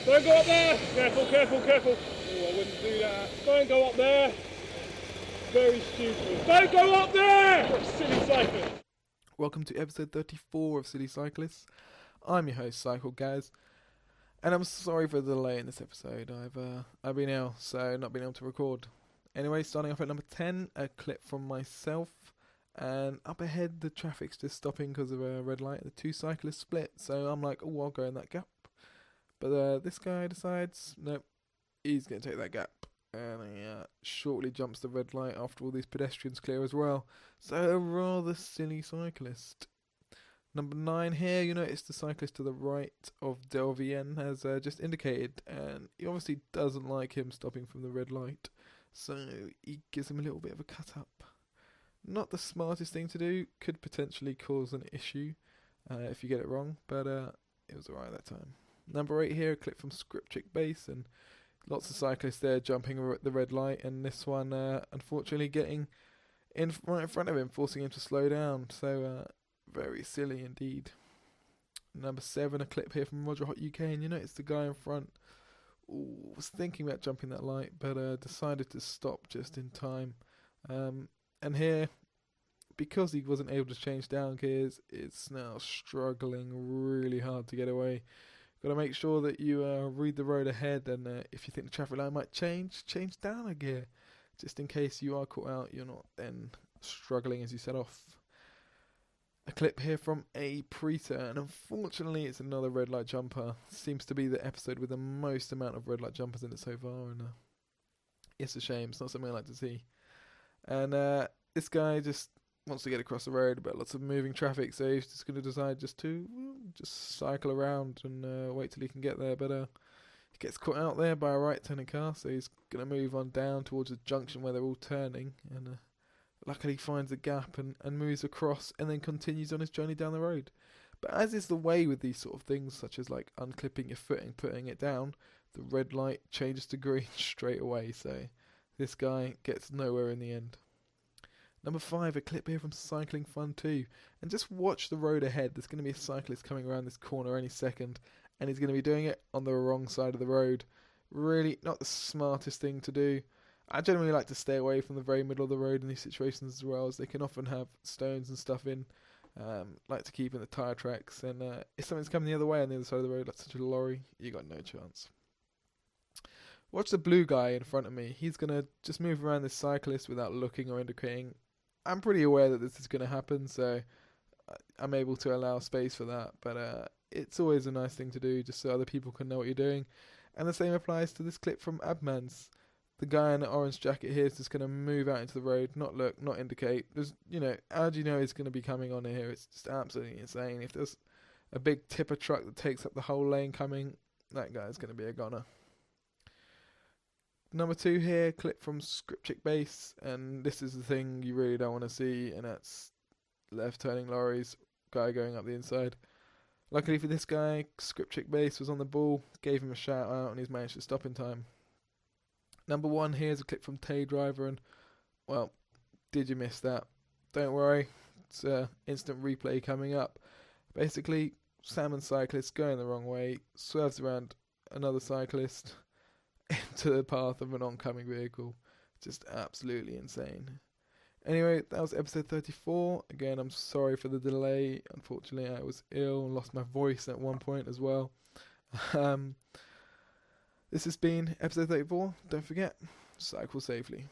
Don't go up there! Careful, careful, careful. Oh, I wouldn't do that. Don't go up there. Very stupid. Don't go up there! Silly cyclist. Welcome to episode 34 of Silly Cyclists. I'm your host, Cycle Guys, and I'm sorry for the delay in this episode. I've been ill, so not been able to record. Anyway, starting off at number 10, a clip from myself. And up ahead, the traffic's just stopping because of a red light. The two cyclists split, so I'm like, oh, I'll go in that gap. But this guy decides, nope, he's going to take that gap. And he shortly jumps the red light after all these pedestrians clear as well. So a rather silly cyclist. Number 9 here, you notice the cyclist to the right of Del Vien has just indicated. And he obviously doesn't like him stopping from the red light. So he gives him a little bit of a cut up. Not the smartest thing to do, could potentially cause an issue if you get it wrong, but it was alright that time. Number 8 here, a clip from Script Chick Base, and lots of cyclists there jumping the red light, and this one unfortunately getting right in front of him, forcing him to slow down, so very silly indeed. Number 7, a clip here from rogerhotuk, UK, and you notice the guy in front was thinking about jumping that light, but decided to stop just in time. And here, because he wasn't able to change down gears, it's now struggling really hard to get away. Got to make sure that you read the road ahead, and if you think the traffic light might change down a gear, just in case you are caught out, you're not then struggling as you set off. A clip here from a Preta, and unfortunately it's another red light jumper. Seems to be the episode with the most amount of red light jumpers in it so far, and it's a shame. It's not something I like to see. And this guy just wants to get across the road, but lots of moving traffic, so he's just going to decide just to cycle around and wait till he can get there. But he gets caught out there by a right-turning car, so he's going to move on down towards a junction where they're all turning, and luckily finds a gap and moves across, and then continues on his journey down the road. But as is the way with these sort of things, such as like unclipping your foot and putting it down, the red light changes to green straight away, so this guy gets nowhere in the end. Number 5, a clip here from Cycling Fun 2. And just watch the road ahead. There's going to be a cyclist coming around this corner any second. And he's going to be doing it on the wrong side of the road. Really not the smartest thing to do. I generally like to stay away from the very middle of the road in these situations as well, as they can often have stones and stuff in. Like to keep in the tyre tracks. And if something's coming the other way on the other side of the road, like such a lorry, you got no chance. Watch the blue guy in front of me. He's going to just move around this cyclist without looking or indicating. I'm pretty aware that this is going to happen, so I'm able to allow space for that. But it's always a nice thing to do, just so other people can know what you're doing. And the same applies to this clip from Abmans. The guy in the orange jacket here is just going to move out into the road, not look, not indicate. There's, how do you know he's going to be coming on here? It's just absolutely insane. If there's a big tipper truck that takes up the whole lane coming, that guy's going to be a goner. Number 2 here, clip from Script Chick Base, and this is the thing you really don't want to see, and that's left turning lorries, guy going up the inside. Luckily for this guy, Script Chick Base was on the ball, gave him a shout out, and he's managed to stop in time. Number 1 here is a clip from Teye Driver, and well, did you miss that? Don't worry, it's instant replay coming up. Basically, salmon cyclist going the wrong way, swerves around another cyclist into the path of an oncoming vehicle. Just absolutely insane. Anyway, that was episode 34. Again, I'm sorry for the delay. Unfortunately, I was ill and lost my voice at one point as well. This has been episode 34. Don't forget, cycle safely.